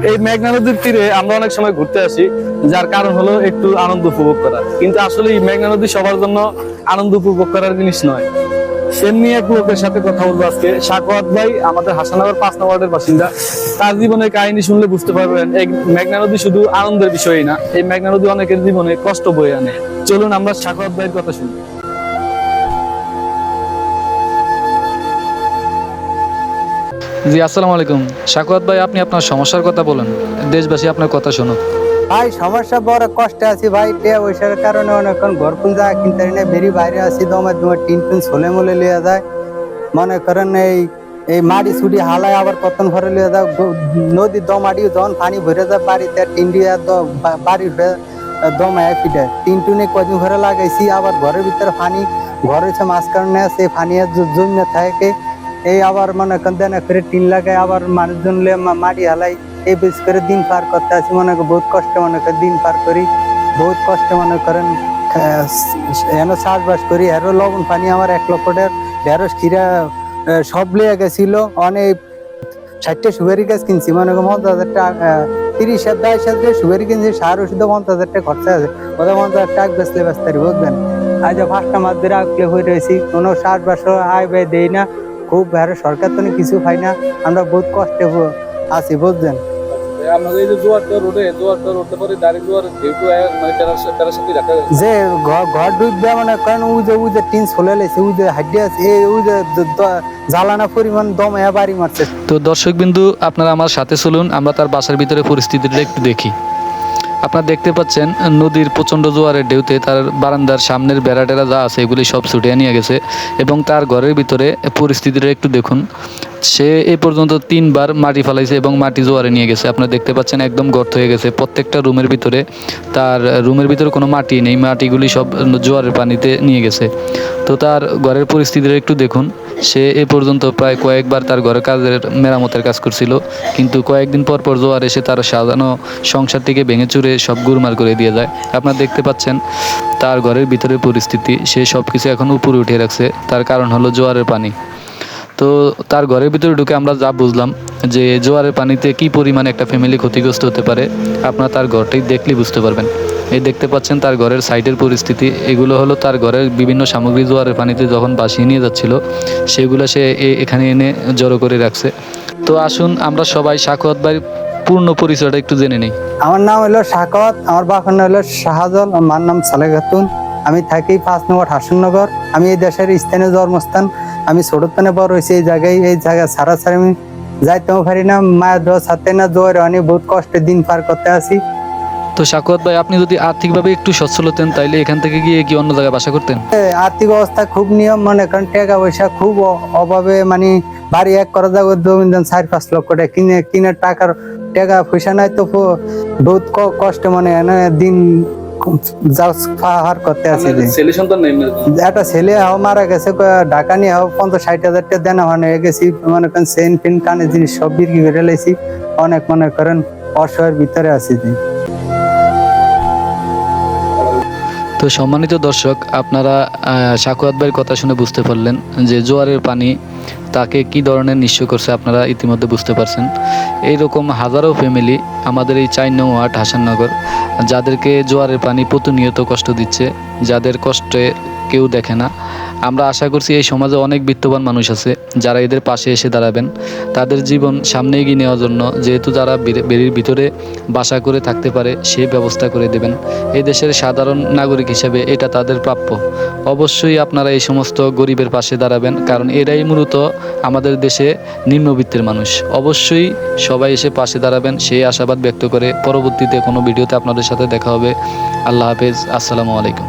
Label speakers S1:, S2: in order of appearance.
S1: এই মেঘনা নদীর তীরে আমরা অনেক সময় ঘুরতে আসি, যার কারণ হলো একটু আনন্দ উপভোগ করা। কিন্তু আসলে এই মেঘনা নদী সবার জন্য আনন্দ উপভোগ করার জিনিস নয়। সেমনি এক লোকের সাথে কথা বলবো আজকে। সাখাওয়াত ভাই আমাদের হাসানগর 5 নং ওয়ার্ডের বাসিন্দা। তার জীবনের কাহিনী শুনলে বুঝতে পারবেন এই মেঘনা নদী শুধু আনন্দের বিষয়ই না, এই মেঘনা নদী অনেকের জীবনে কষ্ট বয়ে আনে। চলুন আমরা সাখাওয়াত ভাইয়ের কথা শুনি। জি, আসসালামু আলাইকুম। সাখাওয়াত ভাই, আপনি আপনার সমস্যার কথা বলেন, দেশবাসী আপনার কথা শুনুক।
S2: ভাই সমস্যা বড় কষ্টে আছি ভাই, ওইসার কারণে অনেকক্ষণ ঘর কোন জায়গা কিনতে পারি না, বেরি বাইরে আছি তো আমার তোমার টিন টিন ছোলে মোলে লিয়ে যায়। মনে করেন এই মাটি ছুটি হালায় আবার কতন ঘরে লিয়ে যায়, নদীর দমাটি যখন পানি ভরে যায় বাড়িতে টিন দিয়ে বাড়ি দমায় ফিটে টিন টুনে কদিন ঘরে লাগাইছি, আবার ঘরের ভিতরে পানি ঘর হচ্ছে মাঝখানে আছে পানি জমে থাকে। এই আবার মনে করেন দেন করে টিন লাগায় আবার মানুষজন মাটি হালাই, এই বেশ করে দিন পার করতে আছি। মনে করেন বহুত কষ্টে মনে করেন দিন পার করি, বহুত কষ্টে মনে করেন এনে চাষবাস করি। এরও লবণ পানি আমার 1 লক্ষ টাকার ঢেঁড়স খিরা সব লিয়ে গেছিল। অনেক 60টা সুপারি গাছ কিনছি, মনে করেন 50,000 টাকা, 30,000 সুপারি কিনছি, সার ওষুধে 50,000 টাকা খরচা আছে। ওদের 50,000 টাকা বেচলে বেচতে বুঝলেন। আজ 5টা মাস ধরে আগলে হয়ে রয়েছি, কোনো চাষবাস আয় ব্যয় দেই না, খুব সরকার তো কিছু পাই না, আমরা বহুত কষ্টে আছি বুঝলেন। যে ঘর ডুববে মনে করেন উজে টিন ছলে লেছে, উজে হাড্ডি আছে, উজে জ্বালানা পরিমাণ দমে বাড়ি মারছে।
S1: তো দর্শক বিন্দু, আপনারা আমার সাথে চলুন, আমরা তার বাসার ভিতরে পরিস্থিতিটা একটু দেখি। আপনারা দেখতে পাচ্ছেন নদীর প্রচণ্ড জোয়ারের ঢেউতে তার বারান্দার সামনের বেড়া টেরা যা আছে এগুলি সব ছুটিয়ে নিয়ে গেছে, এবং তার ঘরের ভিতরে পরিস্থিতিটা একটু দেখুন। সে এ পর্যন্ত 3বার মাটি ফালাইছে এবং মাটি জোয়ারে নিয়ে গেছে। আপনারা দেখতে পাচ্ছেন একদম গর্ত হয়ে গেছে প্রত্যেকটা রুমের ভিতরে। তার রুমের ভিতরে কোনো মাটি নেই, মাটিগুলি সব জোয়ারের পানিতে নিয়ে গেছে। তো তার ঘরের পরিস্থিতিটা একটু দেখুন। সে এ পর্যন্ত প্রায় কয়েকবার তার ঘরের কাজের মেরামতের কাজ করছিল, কিন্তু কয়েকদিন পর পর জোয়ার এসে তার সাজানো সংসারটিকে ভেঙে চুরে সব গুরমার করে দিয়ে যায়। আপনারা দেখতে পাচ্ছেন তার ঘরের ভিতরের পরিস্থিতি। সে সব কিছু এখন উপরে উঠিয়ে রাখছে, তার কারণ হলো জোয়ারের পানি। তো তার ঘরের ভিতরে ঢুকে আমরা যা বুঝলাম যে জোয়ারের পানিতে কি পরিমাণে একটা ফ্যামিলি ক্ষতিগ্রস্ত হতে পারে, আপনারা তার ঘরটাই দেখলেই বুঝতে পারবেন। এই দেখতে পাচ্ছেন তার ঘরের সাইডের পরিস্থিতি। এগুলো হলো তার ঘরের বিভিন্ন সামগ্রী জোয়ারের পানিতে যখন ভাসিয়ে নিয়ে যাচ্ছিল সেগুলো সে এখানে এনে জড়ো করে রাখছে। তো আসুন আমরা সবাই সাখাওয়াত ভাইয়ের পূর্ণ পরিচয়টা একটু জেনে নিই।
S2: আমার নাম হলো সাখাওয়াত, আমার বাবার নাম হলো শাহজাল, আমার নাম সালেহ খাতুন। আমি থাকি 5 নং ওয়ার্ড হাসাননগর। আমি এই দেশের স্থানীয় জন্মস্থান। আমি ছোটখানে বড় হয়েছি এই জায়গা ছাড়া আমি যাইতেও পারি না, মায়ের দোয়া সাথে না জোয়ারে অনেক বহুত কষ্টে দিন পার করতে আসি।
S1: তো সাখাওয়াত ভাই, আপনি যদি আর্থিকভাবে একটু সচ্ছল হতেন তাইলে এখান থেকে গিয়ে কি অন্য জায়গায় বাসা করতেন?
S2: আর্থিক অবস্থা খুব নিয়ম, মনে করেন টাকা পয়সা খুব অভাবে, মানে বাড়ি এক করা যাবে জমিন 4-5 লক্ষ টাকা কিনে টাকা পয়সা নাই, তো বহুত কষ্ট মনে দিন পার করতে আসি। একটা ছেলে মারা গেছে, ঢাকা নিয়ে 50-60 হাজার টাকা দেনা হয়ে গেছি, মনে করেন সেন ফিন কানের জিনিস সব বিক্রি করে লেছি। অনেক মনে করেন অসহায়ের ভিতরে আছি।
S1: তো সম্মানিত দর্শক, আপনারা সাখাওয়াত ভাইয়ের কথা শুনে বুঝতে পারলেন যে জোয়ারের পানি তাকে কি ধরনের নিঃস্ব করছে। আপনারা ইতিমধ্যে বুঝতে পারছেন। এইরকম হাজারো ফ্যামিলি আমাদের এই 4 নং ওয়ার্ড হাসাননগর, যাদেরকে জোয়ারের পানি প্রতিনিয়ত কষ্ট দিচ্ছে, যাদের কষ্টে কেউ দেখে না। আমরা আশা করছি এই সমাজে অনেক বিত্তবান মানুষ আছে যারা এদের পাশে এসে দাঁড়াবেন, তাদের জীবন সামনে এগিয়ে নেওয়ার জন্য। যেহেতু যারা বেড়ির ভিতরে বাসা করে থাকতে পারে সেই ব্যবস্থা করে দেবেন। এই দেশের সাধারণ নাগরিক হিসেবে এটা তাদের প্রাপ্য। অবশ্যই আপনারা এই সমস্ত গরিবের পাশে দাঁড়াবেন, কারণ এরাই মূলত আমাদের দেশে নিম্নবিত্তের মানুষ। অবশ্যই সবাই এসে পাশে দাঁড়াবেন সেই আশাবাদ ব্যক্ত করে পরবর্তীতে কোনো ভিডিওতে আপনাদের সাথে দেখা হবে। আল্লাহ হাফেজ, আসসালামু আলাইকুম।